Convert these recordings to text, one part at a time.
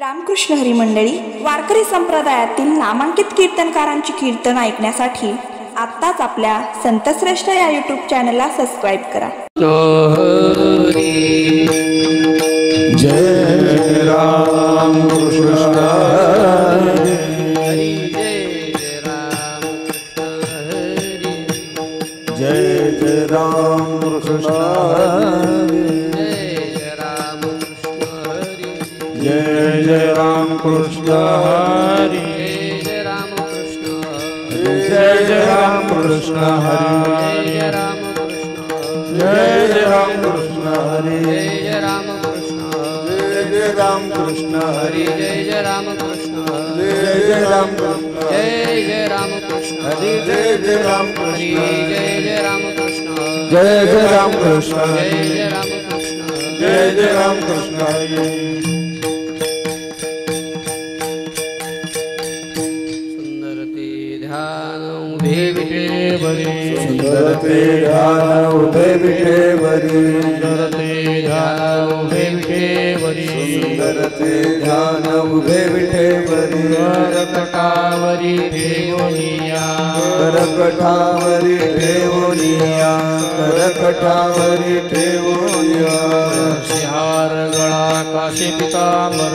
रामकृष्ण हरी मंडळी वारकरी संप्रदायातील नामांकित कीर्तनकारांची कीर्तन ऐकण्यासाठी आत्ताच आपल्या संतश्रेष्ठ या यूट्यूब चॅनलला सबस्क्राईब करा. जय राम कृष्ण हरी जय राम कृष्ण हरी जय राम कृष्ण जय राम कृष्ण हरी जय राम कृष्ण जय राम कृष्ण हरी जय राम कृष्ण जय राम कृष्ण जय राम कृष्ण हरी जय राम कृष्ण जय राम कृष्ण जय राम कृष्ण हरी जय राम हरी जय राम कृष्ण जय राम कृष्ण जय राम कृष्ण जय राम कृष्ण हरी. सुंदर ते ध्यान उभे विठेवरी सुंदर ते ध्यान उभे विठेवरी सुंदर ते सुंदर ते ध्यान उभे विठेवरी ध्यान उभे विठेवरी करकटावरी ठेवोनिया करकटावरी ठेवोनिया करकटावरी ठेवोनिया हार गळा काशी पितांबर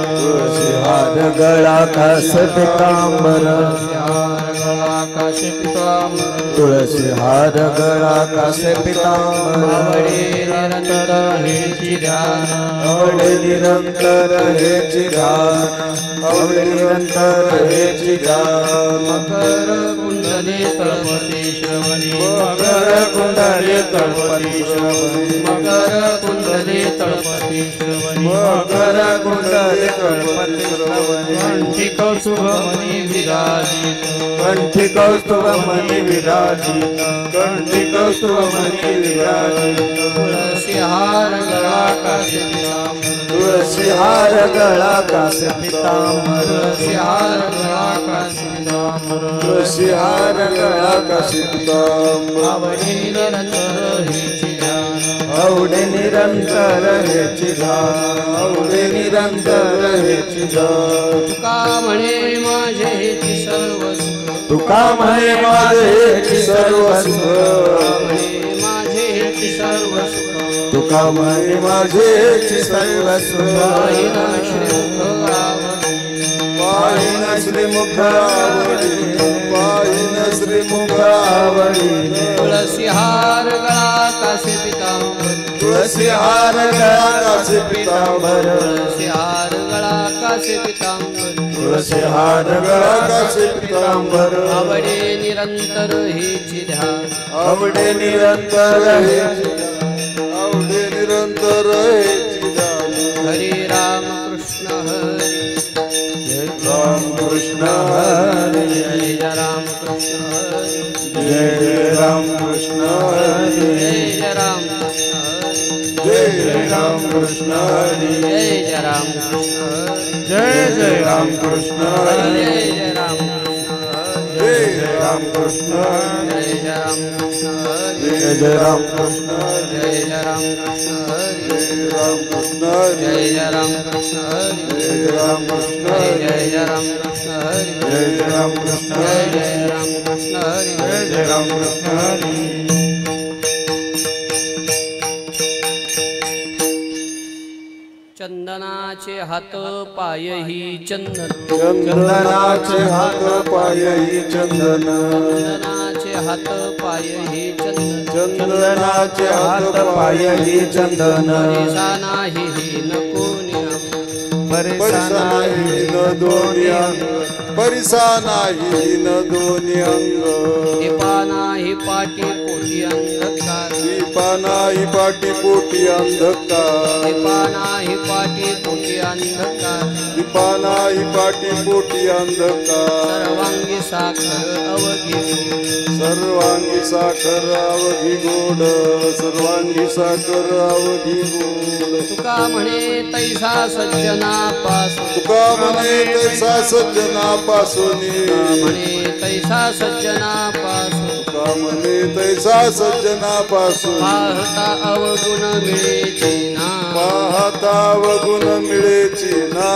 हार गळा कास पितांबर हार गळा काशी पितांबर तुळसी हार गळा कासे पितांबर आवडे निरंतर हेची ध्यान आवडे निरंतर हेची ध्यान आवडे निरंतर हेची ध्यान मकर कुंडले तळपती श्रवणी मकर कुंडले तळपती श्रवणी मकर कुंडले तळपती श्रवणी मकर कुंडले तळपती श्रवणी कंठी कौसुभमणी विराजित कंठी कौस्तुभ मणी विराजित कंठी कौस्तुभ मणी विराजित तुळसी हार गळा काशी पितांबर तुळसी हार गळा कासे पितांबर तुळसी हार गळा काशी पितांबर तुळसी हार गळा कासे पितांबर आवडी निरंतर हेची ध्यान आवडे निरंतर हेची ध्यान आवडे निरंतर हेची ध्यान तुका म्हणे माझे हेची सर्व सुख तुका म्हणे माझे हेची सर्व सुख म्हणे माझे हेची सर्व सुख तुका म्हणे माझे हेची सर्व सुख पाहिना श्रीमुख आवडी पाहिन श्रीमुख आवडी पाहिन श्रीमुख आवडी तुळसी हार गळा काशी पितांबर तुळसी हार गळा कासे पितांबर तुळसी हार गळा काशी पितांबर तुळसी हार गळा कासे पितांबर आवडे निरंतर हेची ध्यान आवडे निरंतर हेची आवडे निरंतर हेची ध्यान हरी राम कृष्ण हरी जय राम कृष्ण हरी जय राम कृष्ण हरी जय राम कृष्ण हरी जय राम कृष्ण हरी जय राम कृष्ण हरी जय राम कृष्ण हरी जय राम कृष्ण हरी जय राम कृष्ण हरी जय राम कृष्ण हरी जय राम कृष्ण हरी जय राम कृष्ण हरी जय राम कृष्ण हरी जय राम कृष्ण हरी जय राम कृष्ण हरी जय राम कृष्ण हरी जय राम कृष्ण हरी जय राम कृष्ण हरी जय राम कृष्ण हरी जय राम कृष्ण हरी चंदनाचे हात पायही चंदन चंदनाचे हात पायही चंदन चंदनाचे हात पायही चंदन चंदनाचे हात पायही चंदन परिसा नाही ही नको निरम परिसा नाही न दोन्ही अंग परिसा नाही न दोन्ही अंग दीपा नाही पाटी पोटी अंधकार दीपा नाही पाटी पोटी अंधकार दीपा नाही पाटी पोटी अंधकार दीपा नाही पाटी पोटी अंधकार सर्वांगी साखर अवघी सर्वांगी साखर अवघी गोड सर्वांगी साखर अवघी गोड तुका म्हणे तैसा सज्जना पासून तुका म्हणे तैसा सज्जना पासून म्हणे तैसा सज्जना पासून सामने तैसा सज्जनापासून पाहता अवगुण मिळेची ना पाहता अवगुण मिळेची ना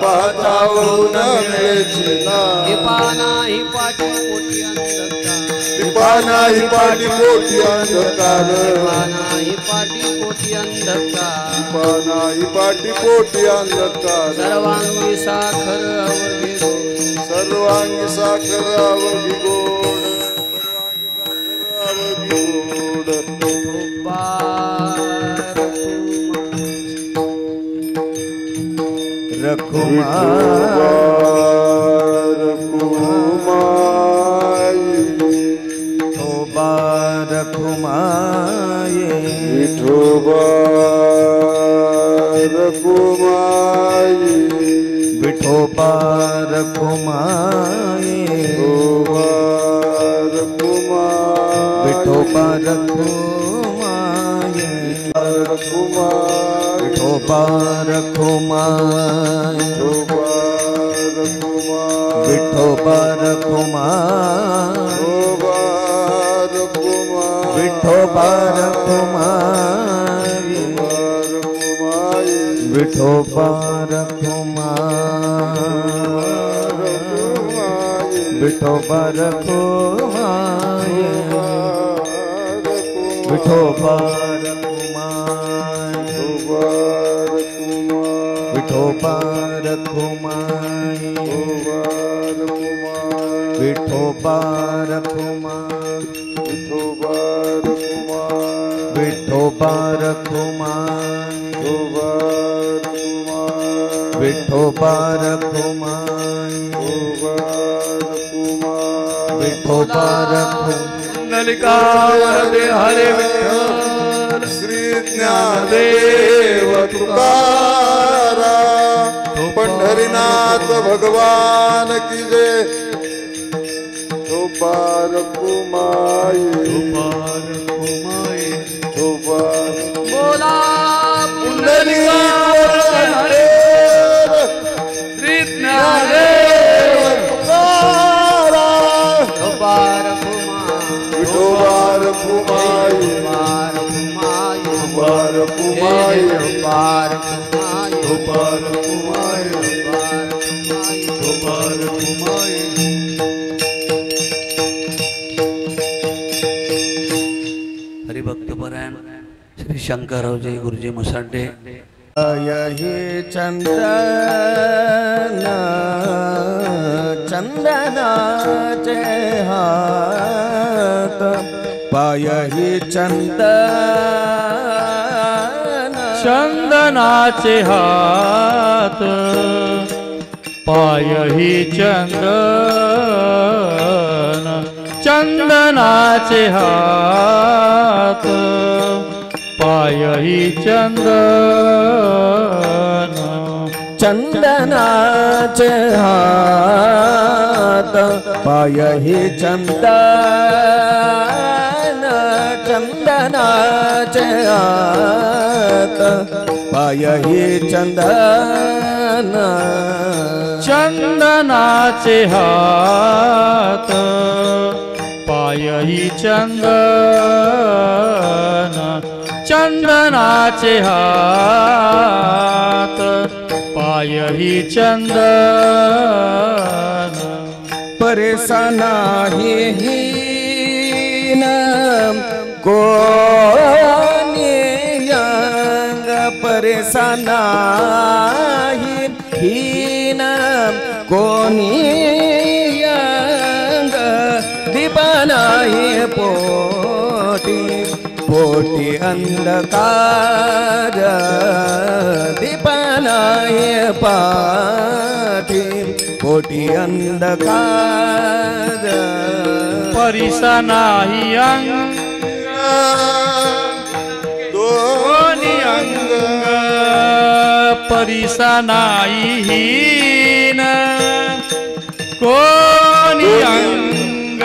पाहता अवगुण मिळेची ना दीपा नाही पाठी पोटी अंधकार दीपा नाही पाठी पोटी अंधकार दीपा नाही पाठी पोटी अंधकार दीपा नाही पाठी पोटी अंधकार सर्वांगी साखर अवघे सर्वांगी साखर अवघी गोड अवघी गोड रखुमार विठोबा रखुमाई विठोबा रखुमाई विठोबा रखुमाई विठोबा रखुमाई विठोबा रखुमाई विठोबा रखुमाई विठोबा रखुमाई विठोबा रखुमाई विठोबा रखुमाई विठोबा रखुमाई विठोबा रखुमाई विठोबा रखुमाई विठोबा कुंडलिकावर दे हरे विठ्ठल श्री ज्ञानदेव तुकारा पंढरीनाथ भगवान की जय विठोबा रखुमाई बोला पुंडलिकावर हरे श्री ज्ञानदेव तुकारा विठोबा विठोबा रखुमाई विठोबा रखुमाई विठोबा रखुमाई विठोबा रखुमाई विठोबा रखुमाई हरिभक्तपरायण श्री शंकररावजी गुरुजी मुसांडे यही चंदन चंदनाचे हात पायही चंदन चंदनाचे हात पायही चंदन चंदनाचे हात पायही चंदन चंदनाचे हात पायही चंदन चंदनाचे हात पायही चंदन चंदनाचे हात पायही चंदन चंदनाचे हात पायही चंदन परेशानाही हीन कोणी यंग परेशानाही हीन कोणी यंग दीपनाही पोटी पोटी अंधकार दीपनाही पाठी पोटी अंधकार परिसा नाही अंग दोन्ही अंग परिसा नाही हीन कोणी अंग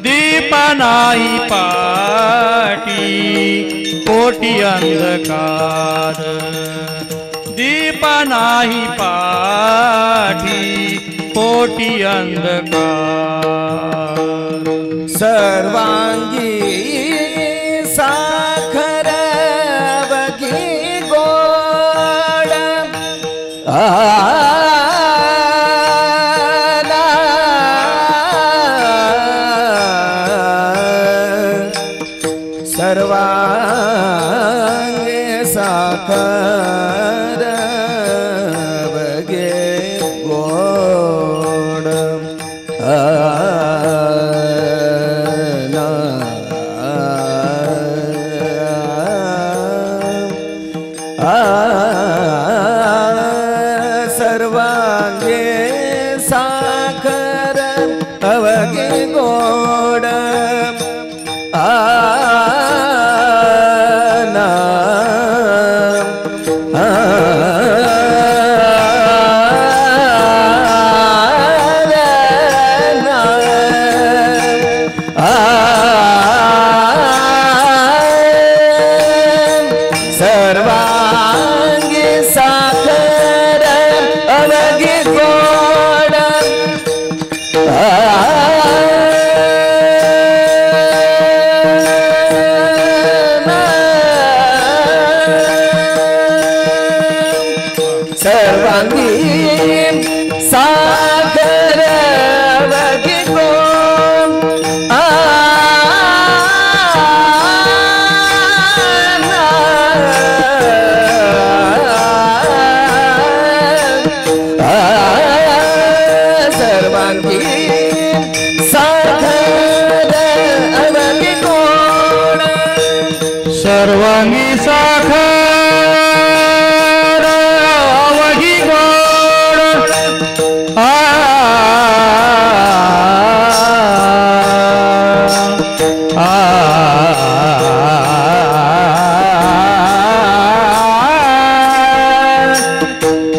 दीपा नाही पाटी पोटी अंधकार दीपा नाही पाठी पोटी अंधकार सर्वांगी साखर बगी गोड सर्वांगी साखर बगे गोड सर्वांगे साखर अवगे गोड सर्वांगी साखर अवगी गोड सर्वांगी साखर अवगी गोड सर्वांगी साखर अवगी गोड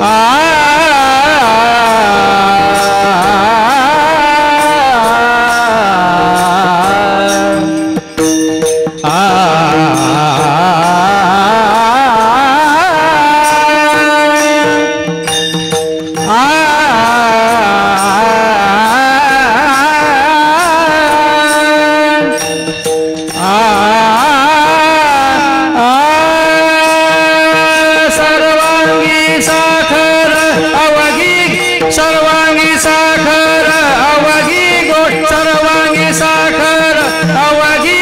सर्वांगी साखर अवघी गोड सर्वांगी साखर अवघी गोड सर्वांगी साखर अवघी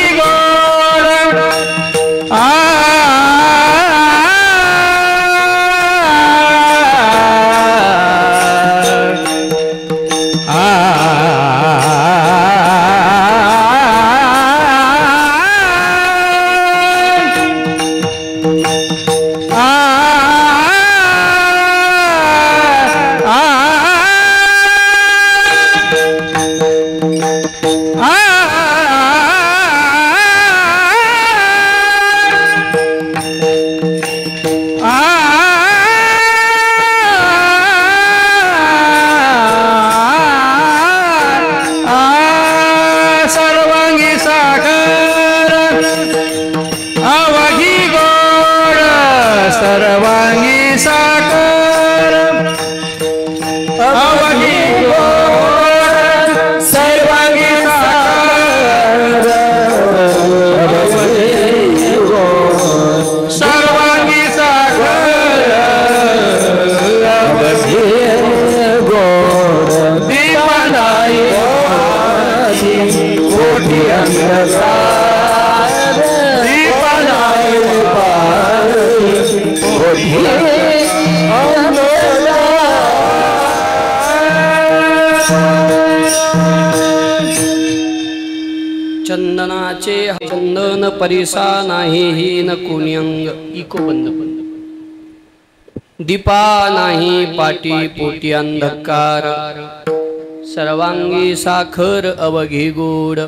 गोड सर्वांगी साखर अवघी गोड सर्वांगी साखर अवघी गोड सर्वांगी साखर अवघी गोड सर्वांगी साखर अवघी गोड दीपनाई कोटी अंधकार दीपनाई कोटी चंदनाचे चंदन परिसा नाही हीन कुण्यंग इको बंद दीपा नाही पाटी पोटी अंधकार सर्वांगी साखर अवघी गोड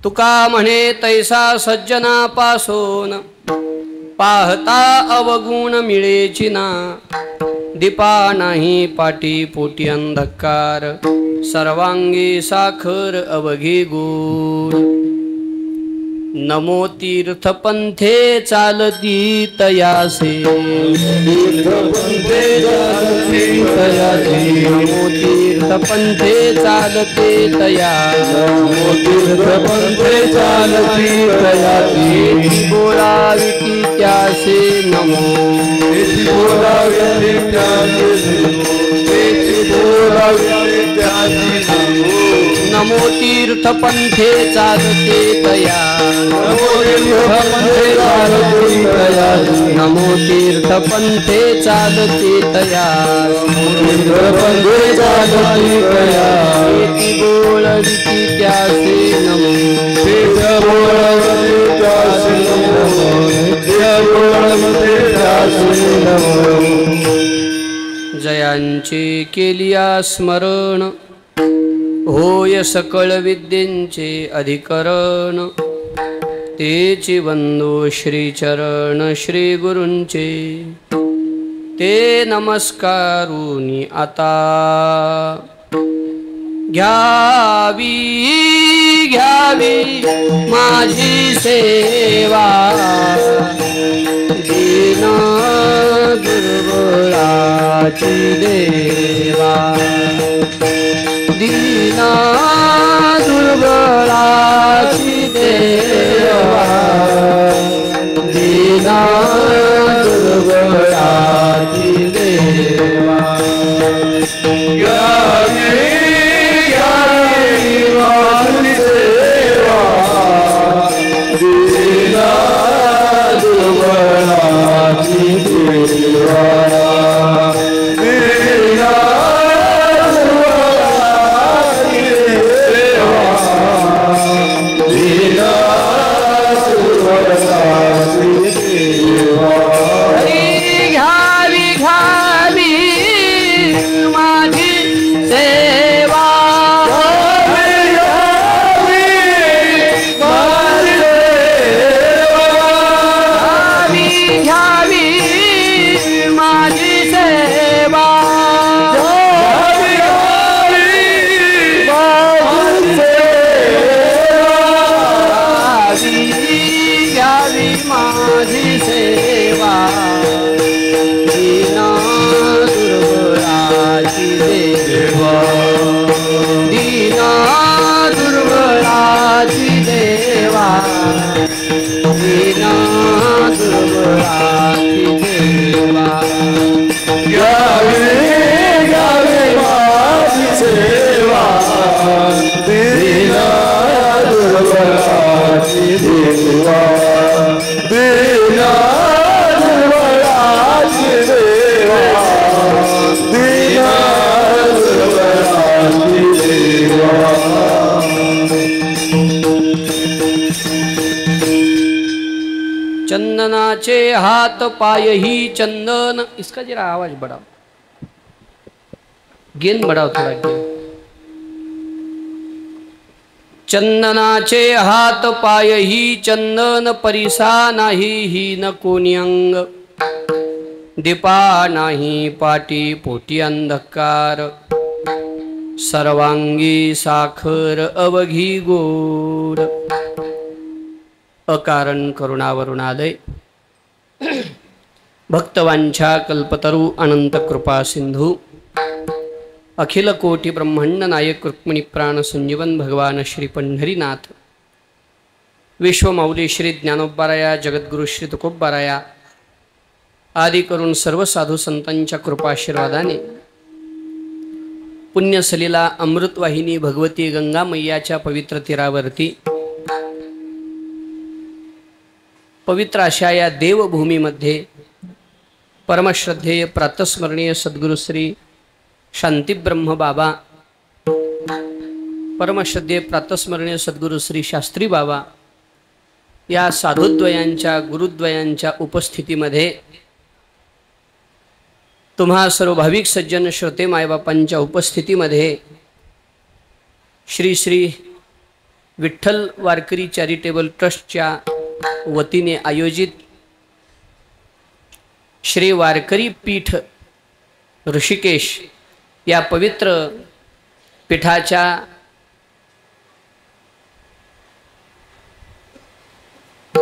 तुका म्हणे तैसा सज्जना पासून पाहता अवगुण मिळेची ना दीपा नाही पाटी पोटी अंधकार सर्वांगी साखर अवघी गोड नमो तीर्थपंथे चालती तयासे तीर्थपंथे चालती तयासे नमो तीर्थपंथे चालते तया नमो तीर्थपंथे चालती तयासे बोलावी की त्यासे नमो बोलावी त्यासे बोलावी त्यासे नमो तीर्थपंथे चालते तया नमो तीर्थपंथे चालते तया नमो तीर्थपंथे चालते तया तीर्थपंथे चालते तया इति बोलविति त्यासे नमो तीर्थ बोलविति त्यासे नमो तीर्थ बोलविति त्यासे नमो जयांचे केलिया स्मरण होय सकळ विद्येंचे अधिकरण तेची वंदो श्रीचरण श्री गुरूंचे ते नमस्कारुनी आता घ्यावी घ्यावी माझी सेवा दीन दुर्बळाची देवा दीना दुर्बळाची देवा दीना दुर्बळाची देवा घ्यावी घ्यावी माझी सेवा दीना दुर्बळाची देवा चंदनाचे हाथ पाय ही चंदन इसका जरा आवाज बढ़ाओ गेन बढ़ाओ थोड़ा गेन चंदनाचे हाथ पाय ही चंदन परिसा नाही ही न कोणी अंग दीपा नाही पाटी पोटी अंधकार सर्वांगी साखर अवघी गोड अकारण करुणावरुणालय भक्तवांछा कल्पतरू अनंत कृपा सिंधू अखिल कोटि ब्रह्मांड नायक रुक्मिणी प्राण संजीवन भगवान श्री पंढरीनाथ विश्वमौली श्री ज्ञानोबाराया जगद्गुरु श्री तुकोबाराया आदि करून सर्व साधू संतांच्या कृपाशीर्वादाने पुण्यसलीला अमृतवाहिनी भगवती गंगा मैयाच्या पवित्र तीरावरती पवित्र अशा या देवभूमीमध्ये परमश्रद्धेय प्रातस्मरणीय सद्गुरु श्री शांतिब्रह्म बाबा परमश्रद्धेय प्रातस्मरणीय सद्गुरु श्री शास्त्री बाबा या साधुद्वयांच्या गुरुद्वयांच्या उपस्थितीमध्ये तुम्हा सर्व भाविक सज्जन श्रोते मायबापांच्या उपस्थितीमध्ये श्री श्री विठ्ठल वारकरी चॅरिटेबल ट्रस्टच्या वतीने आयोजित श्री वारकरी पीठ ऋषिकेश या पवित्र पीठाच्या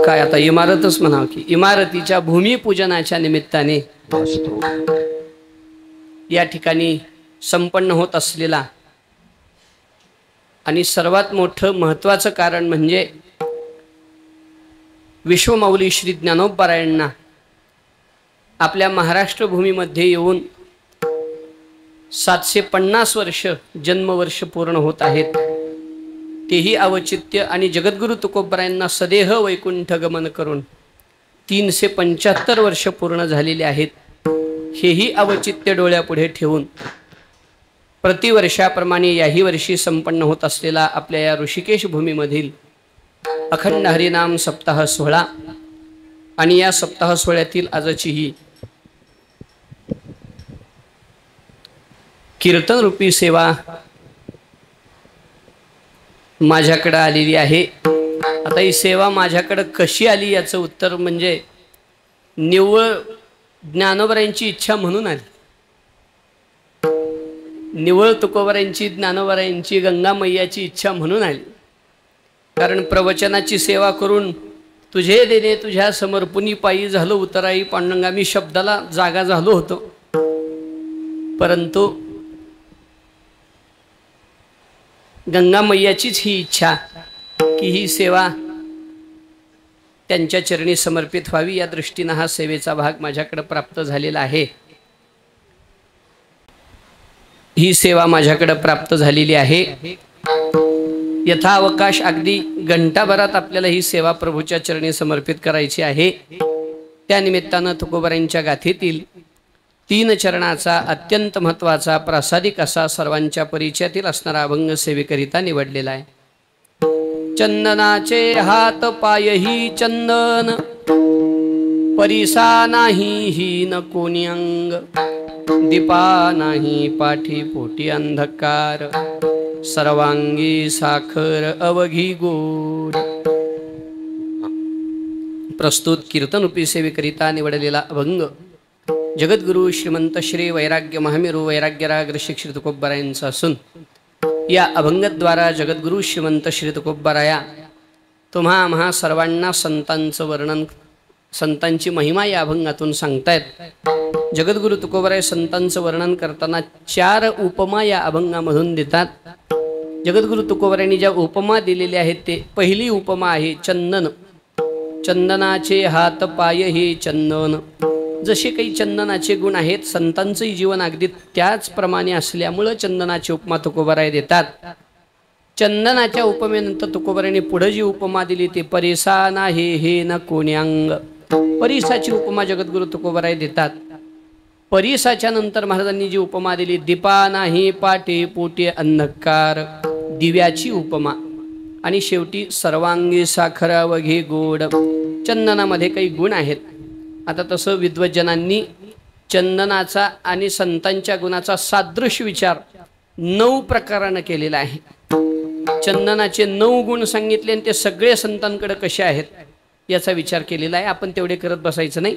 काय आता इमारतच म्हणावं की इमारतीच्या भूमिपूजनाच्या निमित्ताने या ठिकाणी संपन्न होत असलेला आणि सर्वात मोठं महत्त्वाचं कारण म्हणजे विश्वमाऊली श्री ज्ञानोबारायांना आपल्या महाराष्ट्र भूमीमध्ये येऊन 750 वर्ष जन्मवर्ष पूर्ण होत आहेत. तेही अवचित्य आणि जगद्गुरु तुकोबरायांना सदेह वैकुंठ गमन करून 375 वर्ष पूर्ण झालेले आहेत. हेही अवचित्य डोळ्यापुढे ठेवून प्रतिवर्षाप्रमाणे याही वर्षी संपन्न होत असलेला आपल्या या ऋषिकेश भूमीमधील अखंड हरिनाम सप्ताह सोहळा आणि या सप्ताह सोहळ्यातील आजची ही कीर्तन रूपी सेवा माझ्याकडे आलेली आहे. आता ही सेवा माझ्याकडे कशी आली याचं उत्तर म्हणजे निव्वळ ज्ञानोबरायांची इच्छा म्हणून आली. निव्वळ तुकोबरायांची ज्ञानोबरायांची गंगा मैयाची इच्छा म्हणून आली. कारण प्रवचनाची सेवा करून तुझे देणे तुझ्या समर्पणी पायी झालो उतराई पांडुरंगा मी शब्दाला जागा झालो होतो. परंतु गंगा मैयाचीच ही इच्छा की ही सेवा त्यांच्या चरणी समर्पित व्हावी या दृष्टीने हा सेवेचा भाग माझ्याकडे प्राप्त झालेला आहे. ही सेवा माझ्याकडे प्राप्त झालेली आहे. यथावकाश अगदी घंटाभरात आपल्याला ही सेवा प्रभूच्या चरणी समर्पित करायची आहे. त्या निमित्तानं तुकोबरायांच्या गाथेतील 3 चरणाचा अत्यंत महत्त्वाचा प्रासादिक असा सर्वांच्या परिचयातील असणारा अभंग सेवेकरिता निवडलेला आहे. चंदनाचे हात पायही चंदन परिसा नाही हीन कोणी अंग दीपा नाही पाठी पोटी अंधकार सर्वांगी साखर अवघी गोड. प्रस्तुत कीर्तनरूपी सेवेकरिता निवडलेला अभंग जगद्गुरु श्रीमंत श्री वैराग्य महामेरू वैराग्यराग ऋषिक श्री तुकोबरायांचा असून या अभंगद्वारा जगद्गुरु श्रीमंत श्री तुकोबराया तुम्हा आम्हा सर्वांना संतांचं वर्णन संतांची महिमा या अभंगातून सांगतायत. जगद्गुरु तुकोबराय संतांचं वर्णन करताना 4 उपमा या अभंगामधून देतात. जगद्गुरु तुकोबरायांनी ज्या उपमा दिलेल्या आहेत ते पहिली उपमा आहे चंदन. चंदनाचे हात पाय हे चंदन. जसे काही चंदनाचे गुण आहेत संतांचंही जीवन अगदी त्याचप्रमाणे असल्यामुळं चंदनाची उपमा तुकोबराय देतात. चंदनाच्या उपमेनंतर तुकोबरायांनी पुढे जी उपमा दिली ते परिसा नाही हे न कोण्यांग. परिसाची उपमा जगद्गुरु तुकोबराय देतात. परिसाच्या नंतर महाराजांनी जी उपमा दिली दीपा नाही पाटे पोटे अंधकार दिव्याची उपमा. आणि शेवटी सर्वांगी साखरा वघे गोड. चंदनामध्ये काही गुण आहेत. आता तसं विद्वज्जनांनी चंदनाचा आणि संतांच्या गुणाचा सादृश्य विचार 9 प्रकारानं केलेला आहे. चंदनाचे 9 गुण सांगितले आणि ते सगळे संतांकडे कसे आहेत याचा विचार केलेला आहे. आपण तेवढे करत बसायचं नाही.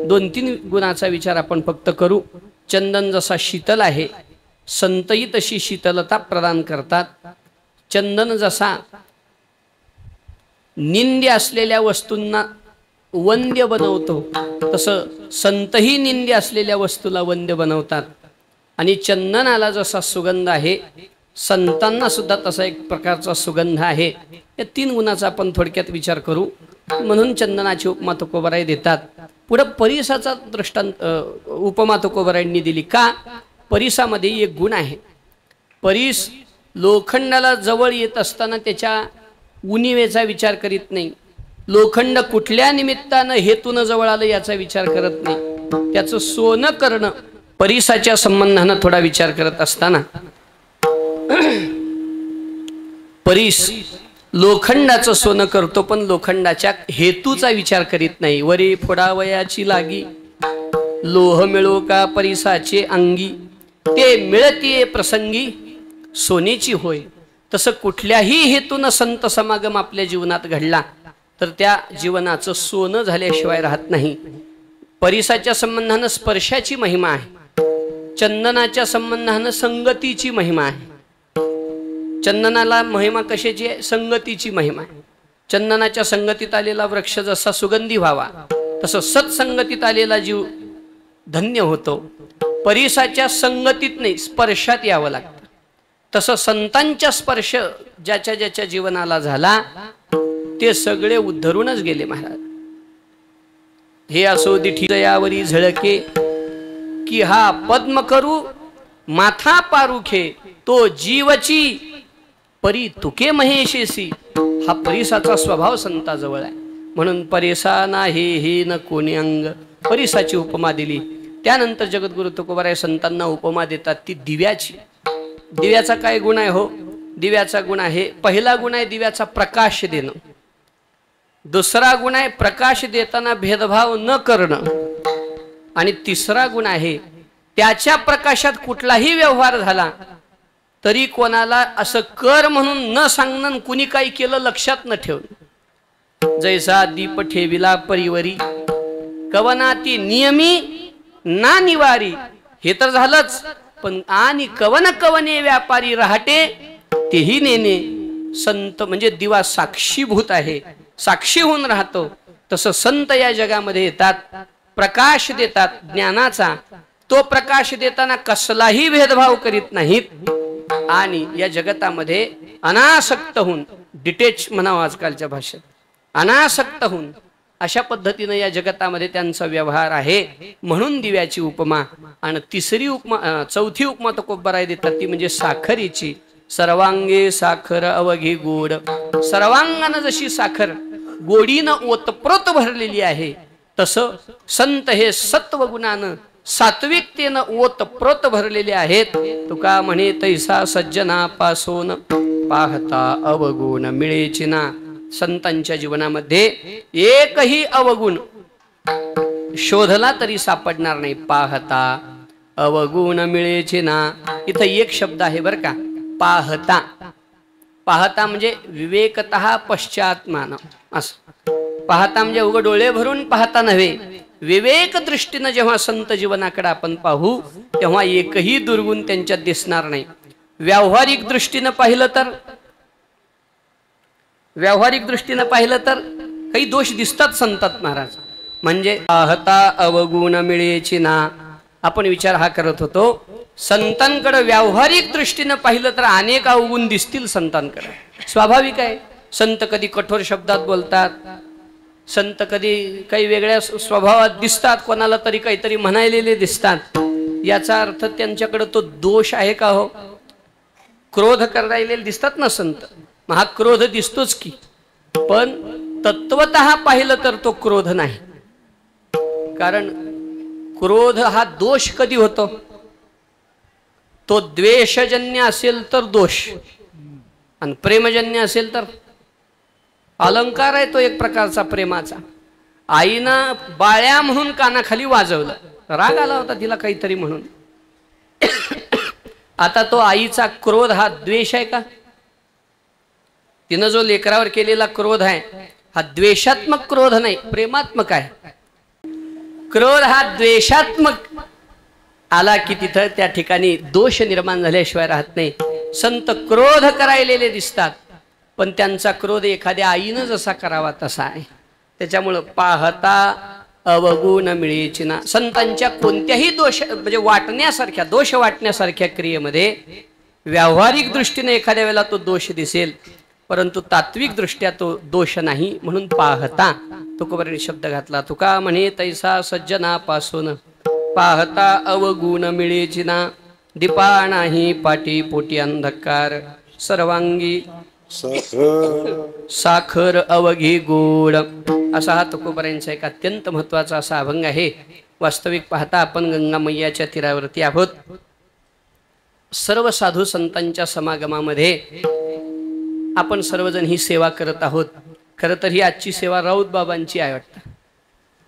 2-3 गुणाचा विचार आपण फक्त करू. चंदन जसा शीतल आहे संतही तशी शीतलता प्रदान करतात. चंदन जसा निंद्य असलेल्या वस्तूंना वंद्य बनवतो तसं संतही निंद्य असलेल्या वस्तूला वंद्य बनवतात. आणि चंदनाला जसा सुगंध आहे संतांना सुद्धा तसा एक प्रकारचा सुगंध आहे. या 3 गुणाचा आपण थोडक्यात विचार करू. म्हणून चंदनाची उपमा तुकोबराय देतात. पुढे परिसाचा दृष्टांत उपमा तुकोबरायांनी दिली. का? परिसामध्ये एक गुण आहे. परिस लोखंडाला जवळ येत असताना त्याच्या उणिवेचा विचार करीत नाही. लोखंड कुठल्या निमित्तानं हेतून जवळ आलं याचा विचार करत नाही. त्याचं सोनं करणं परिसाच्या संबंधानं थोडा विचार करत असताना परिस लोखंडाचं सोनं करतो पण लोखंडाच्या हेतूचा विचार करीत नाही. वरी फोडावयाची लागी लोह मिळो का परिसाचे अंगी ते मिळतीये प्रसंगी सोनेची होय. तसं कुठल्याही हेतून संत समागम आपल्या जीवनात घडला तर त्या जीवनाचं सोनं झाल्याशिवाय राहत नाही. परिसाच्या संबंधानं स्पर्शाची महिमा आहे. चंदनाच्या संबंधानं संगतीची महिमा आहे. चंदनाला महिमा कशाची आहे? संगतीची महिमा आहे. चंदनाच्या संगतीत आलेला वृक्ष जसा सुगंधी व्हावा तसं सत्संगतीत आलेला जीव धन्य होतो. परिसाच्या संगतीत नाही, स्पर्शात यावं लागतं. तसं संतांच्या स्पर्श ज्याच्या ज्याच्या जीवनाला झाला ते सगळे उद्धरूनच गेले महाराज. हे असो दिठी यावरी झळके की हा पद्म करू माथा पारुखे तो जीवची परी तुके महेशेसी. हा परिसाचा स्वभाव संताजवळ आहे. म्हणून परिसा नाही हे न कोणी अंग, परिसाची उपमा दिली. त्यानंतर जगद्गुरु तुकोबाराय संतांना उपमा देतात ती दिव्याची. दिव्याचा काय गुण आहे हो? दिव्याचा गुण आहे, पहिला गुण आहे दिव्याचा प्रकाश देणं. दुसरा गुण आहे प्रकाश देताना भेदभाव न करणं. आणि तिसरा गुण आहे त्याच्या प्रकाशात कुठलाही व्यवहार झाला तरी कोणाला असं कर म्हणून न सांगणं, कुणी काही केलं लक्षात न ठेवणं. जैसा दीप ठेविला परिवरी कवना ती नियमी ना निवारी. हे तर झालंच, पण आणि कवन कवने व्यापारी राहते तेही नेणे. संत म्हणजे दिवा साक्षीभूत आहे, साक्षी होऊन राहतो. तसं संत या जगामध्ये येतात, प्रकाश देतात ज्ञानाचा. तो प्रकाश देताना कसलाही भेदभाव करीत नाहीत आणि या जगतामध्ये अनासक्त होऊन, डिटेच म्हणावं आजकालच्या भाषेत, अनासक्त होऊन अशा पद्धतीने या जगतामध्ये त्यांचा व्यवहार आहे. म्हणून दिव्याची उपमा. आणि तिसरी उपमा, चौथी उपमा तुकोबाराय देतात ती म्हणजे साखरेची. सर्वांगे साखर अवघी गोड. सर्वांगानं जशी साखर गोडीनं ओतप्रोत भरलेली आहे तसं संत हे सत्व गुणानं सात्विकतेनं ओतप्रोत भरलेले आहेत. तुका म्हणे तैसा सज्जना पासोन पाहता अवगुण मिळेची ना. संतांच्या जीवनामध्ये एकही अवगुण शोधला तरी सापडणार नाही. पाहता अवगुण मिळेचे ना. इथं एक शब्द आहे बर का, पाहता. पाहता म्हणजे विवेकतः पश्चात्मान. असं पाहता म्हणजे उघड डोळे भरून पाहता नव्हे, विवेक दृष्टीनं जेव्हा संत जीवनाकडे आपण पाहू तेव्हा एकही दुर्गुण त्यांच्यात दिसणार नाही. व्यावहारिक दृष्टीनं पाहिलं तर, व्यावहारिक दृष्टीनं पाहिलं तर काही दोष दिसतात संतात महाराज. म्हणजे पाहता अवगुण मिळेची ना. आपण विचार हा करत होतो, संतांकडे व्यावहारिक दृष्टीनं पाहिलं तर अनेक अवगुण दिसतील संतांकडे. स्वाभाविक आहे. संत कधी कठोर शब्दात बोलतात, संत कधी काही वेगळ्या स्वभावात दिसतात, कोणाला तरी काहीतरी म्हणायलेले दिसतात. याचा अर्थ त्यांच्याकडे तो दोष आहे का हो? क्रोध करायले दिसतात ना संत, मग हा क्रोध दिसतोच की, पण तत्वतः पाहिलं तर तो क्रोध नाही. कारण क्रोध हा दोष कधी होतो? तो द्वेषजन्य असेल तर दोष, आणि प्रेमजन्य असेल तर अलंकार आहे तो एक प्रकारचा प्रेमाचा. आईनं बाळ्या म्हणून कानाखाली वाजवलं, राग आला होता तिला काहीतरी म्हणून. आता तो आईचा क्रोध हा द्वेष आहे का? तिनं जो लेकरावर केलेला क्रोध आहे हा द्वेषात्मक क्रोध नाही, प्रेमात्मक आहे. क्रोध हा द्वेषात्मक आला की तिथं त्या ठिकाणी दोष निर्माण झाल्याशिवाय राहत नाही. संत क्रोध करायलेले दिसतात, पण त्यांचा क्रोध एखाद्या आईनं जसा करावा तसा आहे. त्याच्यामुळं पाहता अवगुण मिळेची ना. संतांच्या कोणत्याही दोष म्हणजे वाटण्यासारख्या, दोष वाटण्यासारख्या क्रियेमध्ये व्यावहारिक दृष्टीने एखाद्या वेळेला तो दोष दिसेल, परंतु तात्विक दृष्ट्या तो दोष नाही. म्हणून पाहता तुकोबाराने शब्द घातला. तुका म्हणे तैसा सज्जना पासून पाहता अवगुण मिळेची ना. दीपा नाही पाटी पोटी अंधकार सर्वांगी साखर अवघी गोड. असा हा तुकोबारांचा एक अत्यंत महत्वाचा असा अभंग आहे. वास्तविक पाहता आपण गंगा मैयाच्या तीरावरती आहोत. सर्व साधू संतांच्या समागमामध्ये आपण सर्वजण ही सेवा करत आहोत. खरं तर ही आजची सेवा राऊत बाबांची आहे वाटतं,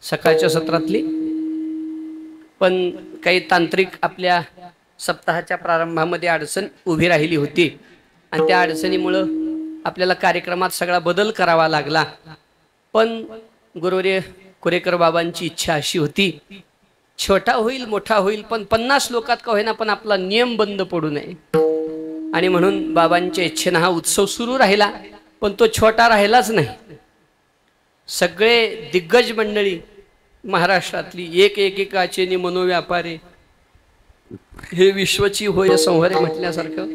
सकाळच्या सत्रातली. पण काही तांत्रिक आपल्या सप्ताहाच्या प्रारंभामध्ये अडचण उभी राहिली होती आणि त्या अडचणीमुळं आपल्याला कार्यक्रमात सगळा बदल करावा लागला. पण गुरुवर्य कुरेकर बाबांची इच्छा अशी होती, छोटा होईल मोठा होईल पण 50 लोकात का होईना पण आपला नियम बंद पडू नये. आणि म्हणून बाबांच्या इच्छेनं हा उत्सव सुरू राहिला. पण तो छोटा राहिलाच नाही. सगळे दिग्गज मंडळी महाराष्ट्रातली एक एकेकाचे मनोव्यापारे हे विश्वची होय संहारे म्हटल्यासारखं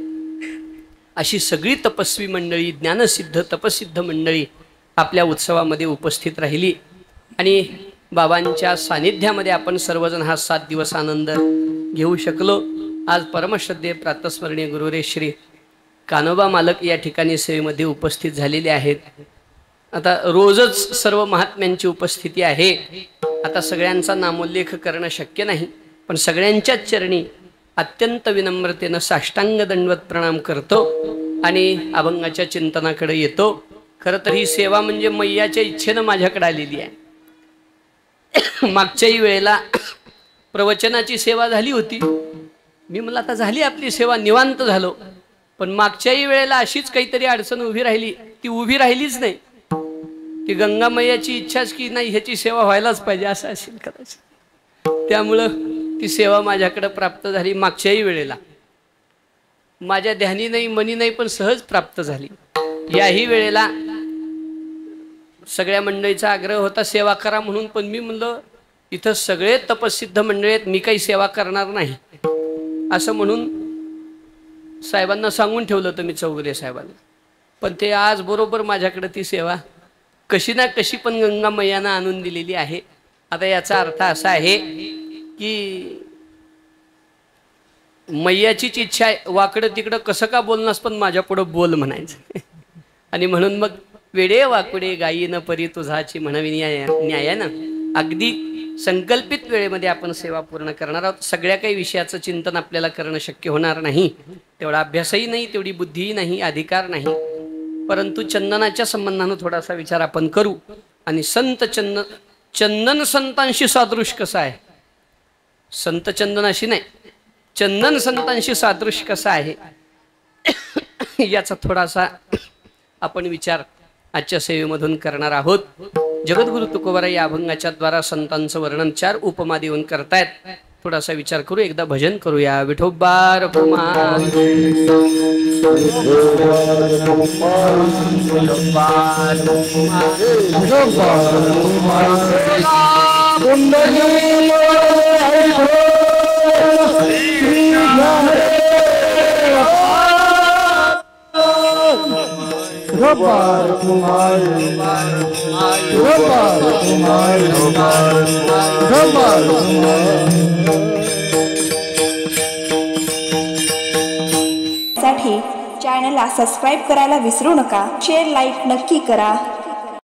अशी सगळी तपस्वी मंडळी, ज्ञानसिद्ध तपसिद्ध मंडळी आपल्या उत्सवामध्ये उपस्थित राहिली आणि बाबांच्या सानिध्यामध्ये आपण सर्वजण हा 7 दिवस आनंद घेऊ शकलो. आज परमश्रद्धेय प्रातस्मरणीय गुरुरे श्री कानोबा मालक या ठिकाणी सेवेमध्ये उपस्थित झालेले आहेत. आता रोजच सर्व महात्म्यांची उपस्थिती आहे. आता सगळ्यांचा नामोल्लेख करणं शक्य नाही, पण सगळ्यांच्याच चरणी अत्यंत विनम्रतेनं साष्टांग दंडवत प्रणाम करतो आणि अभंगाच्या चिंतनाकडे येतो. खरं तर ही सेवा म्हणजे मैयाच्या इच्छेनं माझ्याकडे आलेली आहे. मागच्याही वेळेला प्रवचनाची सेवा झाली होती. मी म्हणलं आता झाली आपली सेवा, निवांत झालो. पण मागच्याही वेळेला अशीच काहीतरी अडचण उभी राहिली. ती उभी राहिलीच नाही. ती गंगा मैयाची इच्छाच की नाही ह्याची सेवा व्हायलाच पाहिजे असं असेल कदाचित. त्यामुळं ती सेवा माझ्याकडे प्राप्त झाली. मागच्याही वेळेला माझ्या ध्यानी नाही मनी नाही पण सहज प्राप्त झाली. याही वेळेला सगळ्या मंडळीचा आग्रह होता सेवा करा म्हणून, पण मी म्हणलं इथं सगळे तपसिद्ध मंडळी आहेत, मी काही सेवा करणार नाही असं म्हणून साहेबांना सांगून ठेवलं होतं मी, चौगुले साहेबांना. पण ते आज बरोबर माझ्याकडे ती सेवा कशी ना कशी पण गंगा मैयानं आणून दिलेली आहे. आता याचा अर्थ असा आहे की मैयाचीच इच्छा आहे, वाकडं तिकडं कसं का बोलणास पण माझ्या पुढं बोल म्हणायचं. आणि म्हणून मग वेडे वाकडे गायीनं परी तुझाची म्हणावी न्यायानं अगदी संकल्पित वेळेमध्ये आपण सेवा पूर्ण करणार आहोत. सगळ्या काही विषयाचं चिंतन आपल्याला करणं शक्य होणार नाही. तेवढा अभ्यासही नाही, तेवढी बुद्धीही नाही, अधिकार नाही. परंतु चंदनाच्या संबंधानं थोडासा विचार आपण करू. आणि चंदन संतांशी सादृश कसा आहे, संत चंदनाशी नाही, चंदन संतांशी सादृश कसा आहे याचा थोडासा आपण विचार आजच्या सेवेमधून करणार आहोत. जगद्गुरु तुकोबाराय या अभंगाच्या द्वारा संतांचं वर्णन 4 उपमा देऊन करतायत. थोडासा विचार करू, एकदा भजन करूया. विठोबार साठी चॅनलला सबस्क्राईब करायला विसरू नका. शेअर लाईक नक्की करा.